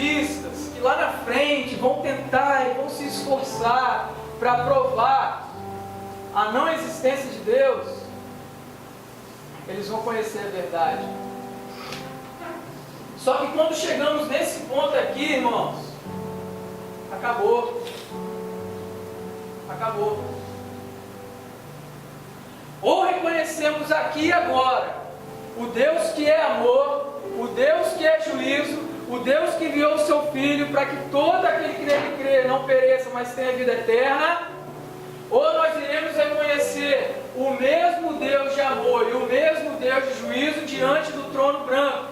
cientistas que lá na frente vão tentar e vão se esforçar para provar a não existência de Deus, eles vão conhecer a verdade. Só que quando chegamos nesse ponto aqui, irmãos, acabou. Acabou. Ou reconhecemos aqui e agora o Deus que é amor, o Deus que é juízo, o Deus que enviou o seu Filho para que todo aquele que nele crê não pereça, mas tenha vida eterna, ou nós iremos reconhecer o mesmo Deus de amor e o mesmo Deus de juízo diante do trono branco.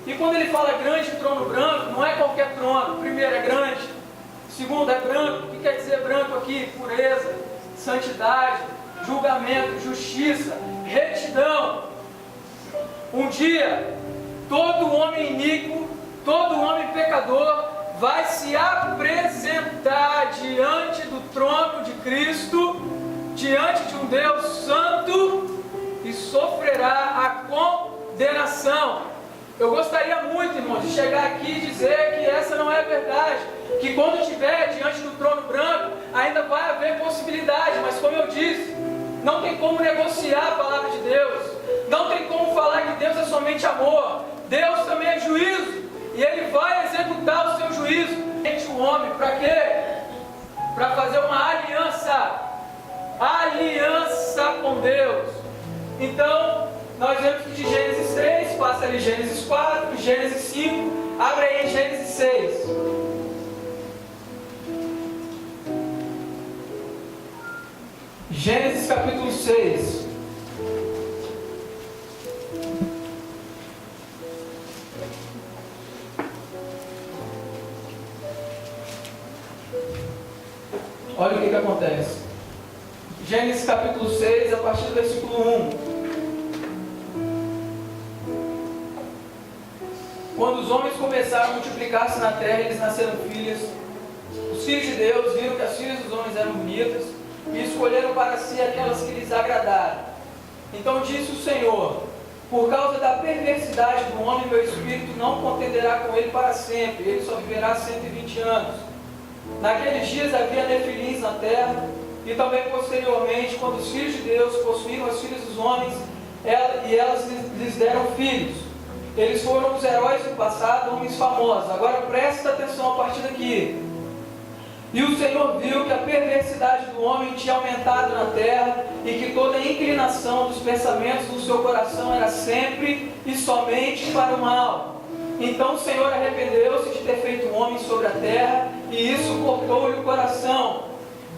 E quando ele fala grande trono branco, não é qualquer trono. Primeiro, é grande. Segundo, é branco. O que quer dizer branco aqui? Pureza, santidade, julgamento, justiça, retidão. Um dia, todo homem iníquo, todo homem pecador vai se apresentar diante do trono de Cristo, diante de um Deus santo, e sofrerá a condenação. Eu gostaria muito, irmãos, de chegar aqui e dizer que essa não é a verdade, que quando estiver diante do trono branco, ainda vai haver possibilidade, mas como eu disse, não tem como negociar a palavra de Deus, não tem como falar que Deus é somente amor, Deus também é juízo, e Ele vai executar o seu juízo. Gente, o homem, para quê? Para fazer uma aliança com Deus. Então, nós vemos que de Gênesis 3, passa ali Gênesis 4, Gênesis 5, abre aí em Gênesis 6. Gênesis capítulo 6. Olha o que acontece. Gênesis capítulo 6, a partir do versículo 1. Quando os homens começaram a multiplicar-se na terra, eles nasceram filhas. Os filhos de Deus viram que as filhas dos homens eram bonitas e escolheram para si aquelas que lhes agradaram. Então disse o Senhor: por causa da perversidade do homem, meu espírito não contenderá com ele para sempre, ele só viverá 120 anos. Naqueles dias havia nefilins na terra, e também posteriormente, quando os filhos de Deus possuíram as filhas dos homens, e elas lhes deram filhos. Eles foram os heróis do passado, homens famosos. Agora presta atenção a partir daqui. E o Senhor viu que a perversidade do homem tinha aumentado na terra, e que toda a inclinação dos pensamentos do seu coração era sempre e somente para o mal. Então o Senhor arrependeu-se de ter feito um homem sobre a terra, e isso cortou-lhe o coração.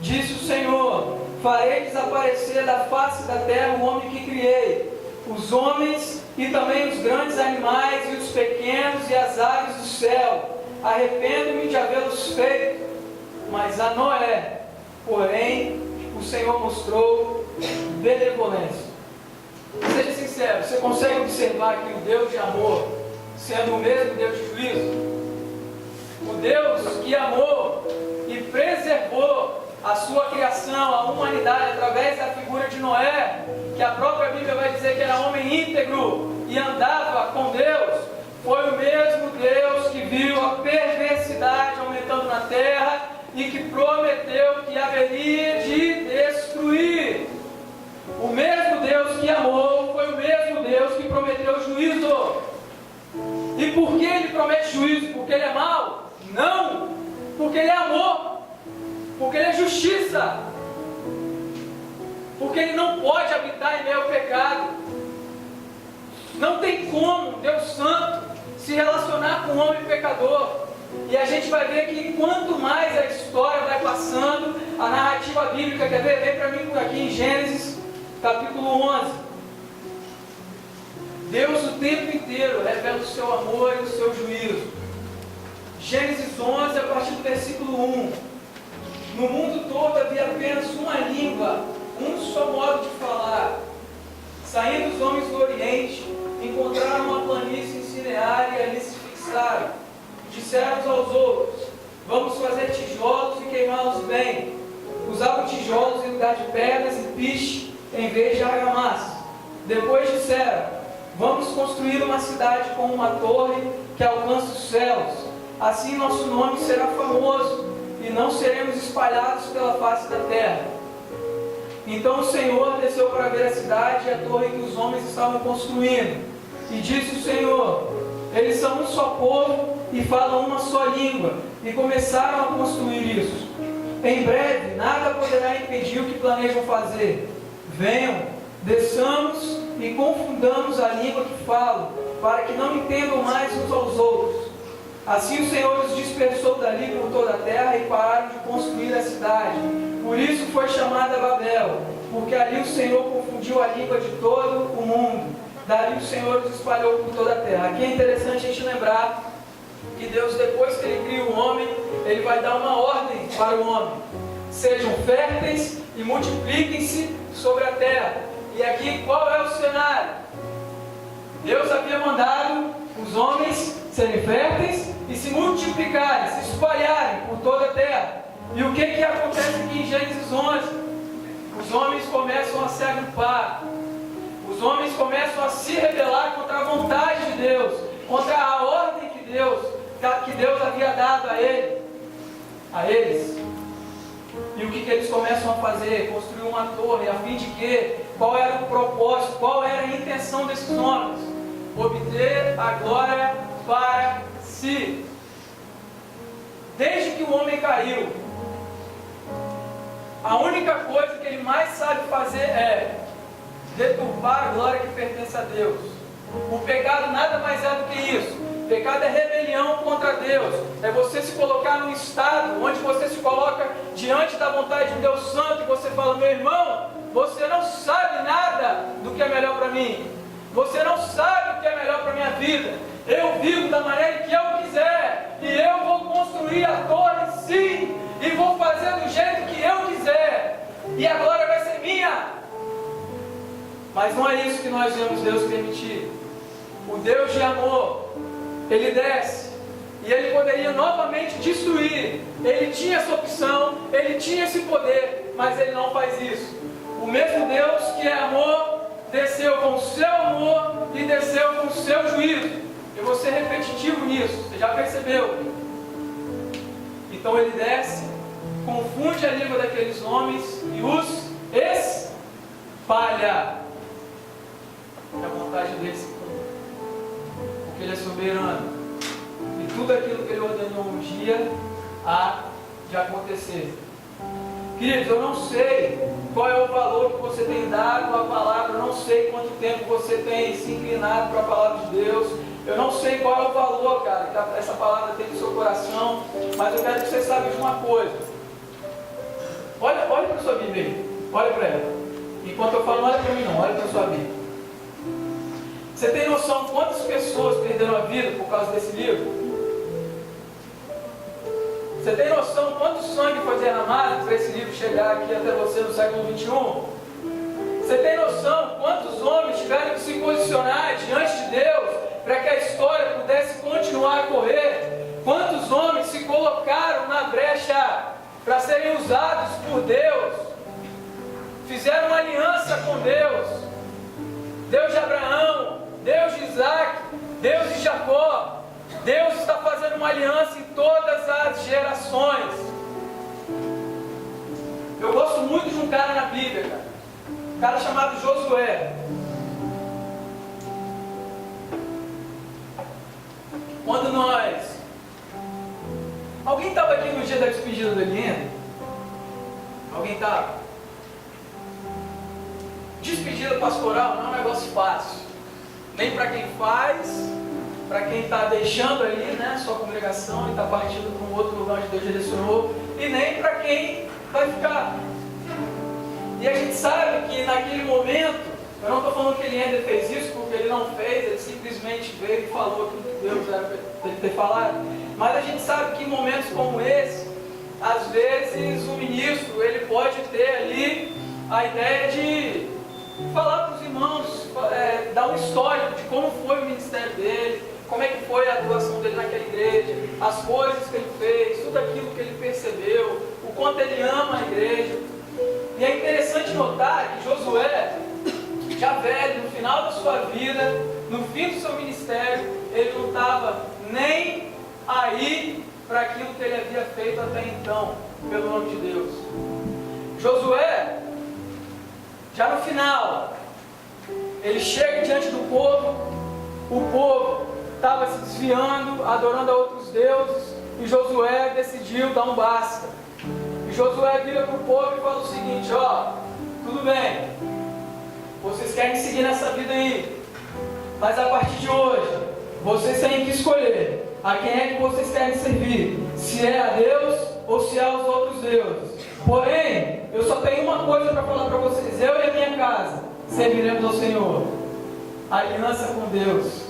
Disse o Senhor: farei desaparecer da face da terra o homem que criei, os homens e também os grandes animais e os pequenos e as aves do céu. Arrependo-me de havê-los feito. Mas a Noé, porém, o Senhor mostrou benevolência. Seja sincero, você consegue observar que o Deus de amor, sendo o mesmo Deus de juízo, o Deus que amou e preservou a sua criação, a humanidade, através da figura de Noé, que a própria Bíblia vai dizer que era homem íntegro e andava com Deus, foi o mesmo Deus que viu a perversidade aumentando na terra e que prometeu que haveria de destruir. O mesmo Deus que amou foi o mesmo Deus que prometeu juízo. E por que Ele promete juízo? Porque Ele é mau? Não! Porque Ele é amor. Porque Ele é justiça. Porque Ele não pode habitar em meio ao pecado. Não tem como Deus Santo se relacionar com um homem pecador. E a gente vai ver que quanto mais a história vai passando, a narrativa bíblica, quer ver? Vem para mim aqui em Gênesis capítulo 11. Deus o tempo inteiro revela o seu amor e o seu juízo. Gênesis 11, a partir do versículo 1. No mundo todo havia apenas uma língua, um só modo de falar. Saindo os homens do Oriente, encontraram uma planície em Sinear e ali se fixaram. Disseram uns aos outros: vamos fazer tijolos e queimá-los bem. Usavam tijolos em lugar de pedras e piche em vez de argamassa. Depois disseram: vamos construir uma cidade com uma torre que alcança os céus. Assim nosso nome será famoso e não seremos espalhados pela face da terra. Então o Senhor desceu para ver a cidade e a torre que os homens estavam construindo. E disse o Senhor: eles são um só povo e falam uma só língua. E começaram a construir isso. Em breve, nada poderá impedir o que planejam fazer. Venham, desçamos e confundamos a língua que falam, para que não entendam mais uns aos outros. Assim o Senhor os dispersou dali por toda a terra e pararam de construir a cidade. Por isso foi chamada Babel, porque ali o Senhor confundiu a língua de todo o mundo. Dali o Senhor os espalhou por toda a terra. Aqui é interessante a gente lembrar que Deus, depois que Ele cria o homem, Ele vai dar uma ordem para o homem: sejam férteis e multipliquem-se sobre a terra. E aqui qual é o cenário? Deus havia mandado os homens serem férteis e se multiplicarem, se espalharem por toda a terra. E o que acontece aqui em Gênesis 11? Os homens começam a se agrupar. Os homens começam a se rebelar contra a vontade de Deus, contra a ordem que Deus havia dado a eles. E o que eles começam a fazer? Construir uma torre, a fim de que? Qual era o propósito, qual era a intenção desses homens? Obter a glória para si. Desde que o homem caiu, a única coisa que ele mais sabe fazer é deturpar a glória que pertence a Deus. O pecado nada mais é do que isso. O pecado é rebelião contra Deus. É você se colocar num estado onde você se coloca diante da vontade de um Deus Santo e você fala: meu irmão, você não sabe nada do que é melhor para mim. Você não sabe o que é melhor para a minha vida. Eu vivo da maneira que eu quiser. E eu vou construir a torre sim. E vou fazer do jeito que eu quiser. E a glória vai ser minha. Mas não é isso que nós vemos Deus permitir. O Deus de amor, Ele desce e Ele poderia novamente destruir. Ele tinha essa opção, Ele tinha esse poder, mas Ele não faz isso. O mesmo Deus que é amor, desceu com o seu amor e desceu com o seu juízo. Eu vou ser repetitivo nisso, você já percebeu? Então Ele desce, confunde a língua daqueles homens e os espalha. É a vontade dele se cumpre, porque Ele é soberano. E tudo aquilo que Ele ordenou um dia há de acontecer. Queridos, eu não sei qual é o valor que você tem dado à palavra, eu não sei quanto tempo você tem se inclinado para a palavra de Deus, eu não sei qual é o valor, cara, que essa palavra tem no seu coração, mas eu quero que você saiba de uma coisa. Olha para a sua Bíblia aí, olha para ela. Enquanto eu falo, não olha para mim não, olha para a sua Bíblia. Você tem noção de quantas pessoas perderam a vida por causa desse livro? Você tem noção de quanto sangue foi derramado para esse livro chegar aqui até você no século 21? Você tem noção de quantos homens tiveram que se posicionar diante de Deus para que a história pudesse continuar a correr? Quantos homens se colocaram na brecha para serem usados por Deus? Fizeram uma aliança com Deus. Deus de Abraão, Deus de Isaac, Deus de Jacó. Deus está fazendo uma aliança em todas as gerações. Eu gosto muito de um cara na Bíblia, cara. Um cara chamado Josué. Quando nós... Alguém estava aqui no dia da despedida do Eliane? Alguém estava? Despedida pastoral não é um negócio fácil. Nem para quem faz, para quem está deixando ali, né, sua congregação e está partindo para um outro lugar onde Deus direcionou, e nem para quem vai ficar. E a gente sabe que naquele momento, eu não estou falando que ele ainda fez isso, porque ele não fez, ele simplesmente veio e falou aquilo que Deus era para ele ter falado, mas a gente sabe que em momentos como esse, às vezes o ministro, ele pode ter ali a ideia de falar para os irmãos, dar um histórico de como foi o ministério dele, como é que foi a atuação dele naquela igreja, as coisas que ele fez, tudo aquilo que ele percebeu, o quanto ele ama a igreja. E é interessante notar que Josué, já velho, no final da sua vida, no fim do seu ministério, ele não estava nem aí para aquilo que ele havia feito até então, pelo nome de Deus. Josué, já no final, ele chega diante do povo, o povo estava se desviando, adorando a outros deuses, e Josué decidiu dar um basta. E Josué vira para o povo e fala o seguinte: ó, tudo bem, vocês querem seguir nessa vida aí, mas a partir de hoje, vocês têm que escolher a quem é que vocês querem servir, se é a Deus ou se é aos outros deuses. Porém, eu só tenho uma coisa para falar para vocês: eu e a minha casa serviremos ao Senhor. Aliança com Deus.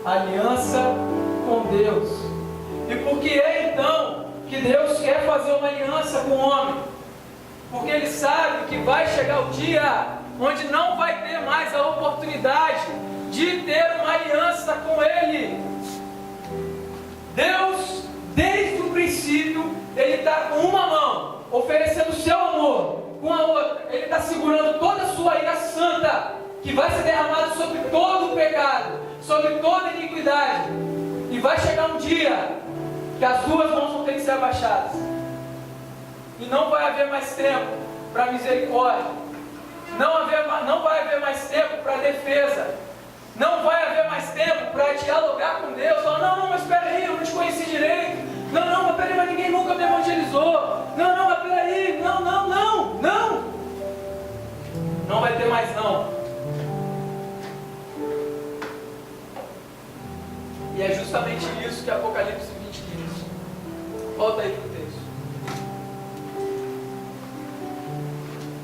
Aliança com Deus. E por que é então que Deus quer fazer uma aliança com o homem? Porque Ele sabe que vai chegar o dia onde não vai ter mais a oportunidade de ter uma aliança com Ele. Deus, desde o princípio, Ele está com uma mão oferecendo o seu amor, com a outra Ele está segurando toda a sua ira santa, que vai ser derramada sobre todo o pecado, sobre toda a iniquidade. E vai chegar um dia que as duas mãos vão ter que ser abaixadas, e não vai haver mais tempo para misericórdia, não vai haver mais tempo para defesa, não vai haver mais tempo para dialogar com Deus. Falar: não, mas espera aí, eu não te conheci direito. Não, mas peraí, mas ninguém nunca me evangelizou. Não, mas peraí, não. Não vai ter mais não. E é justamente isso que Apocalipse 20 diz. Volta aí para o texto.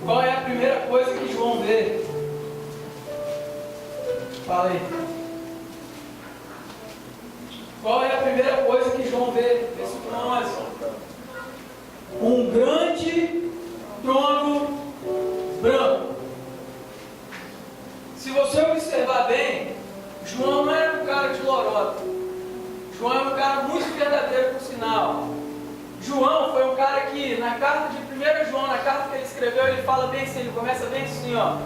Qual é a primeira coisa que João vê? Fala aí. Qual é a primeira coisa que João vê? Versículo 11. Um grande trono branco. Se você observar bem, João não era um cara de lorota. João era um cara muito verdadeiro, por sinal. João foi um cara que, na carta de 1 João, na carta que ele escreveu, ele fala bem assim, ele começa bem assim, ó.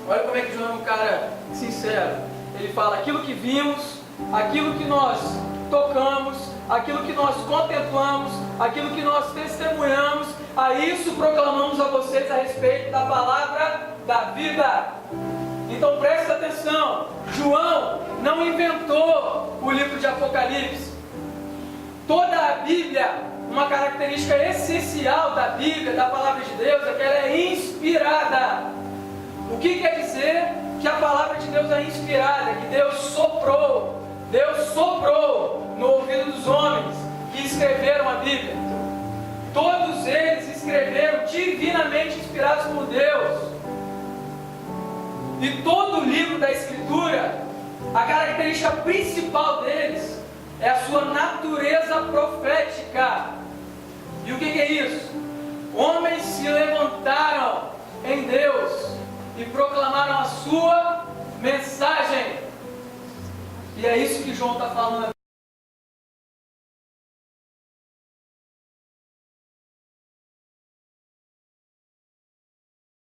Olha como é que João é um cara sincero. Ele fala: aquilo que vimos, aquilo que nós tocamos, aquilo que nós contemplamos, aquilo que nós testemunhamos, a isso proclamamos a vocês a respeito da palavra da vida. Então presta atenção, João não inventou o livro de Apocalipse. Toda a Bíblia, uma característica essencial da Bíblia, da palavra de Deus, é que ela é inspirada. O que quer dizer que a palavra de Deus é inspirada? Que Deus soprou no ouvido dos homens que escreveram a Bíblia. Todos eles escreveram divinamente inspirados por Deus. E todo o livro da Escritura, a característica principal deles é a sua natureza profética. E o que é isso? Homens se levantaram em Deus e proclamaram a sua mensagem. E é isso que João está falando aqui.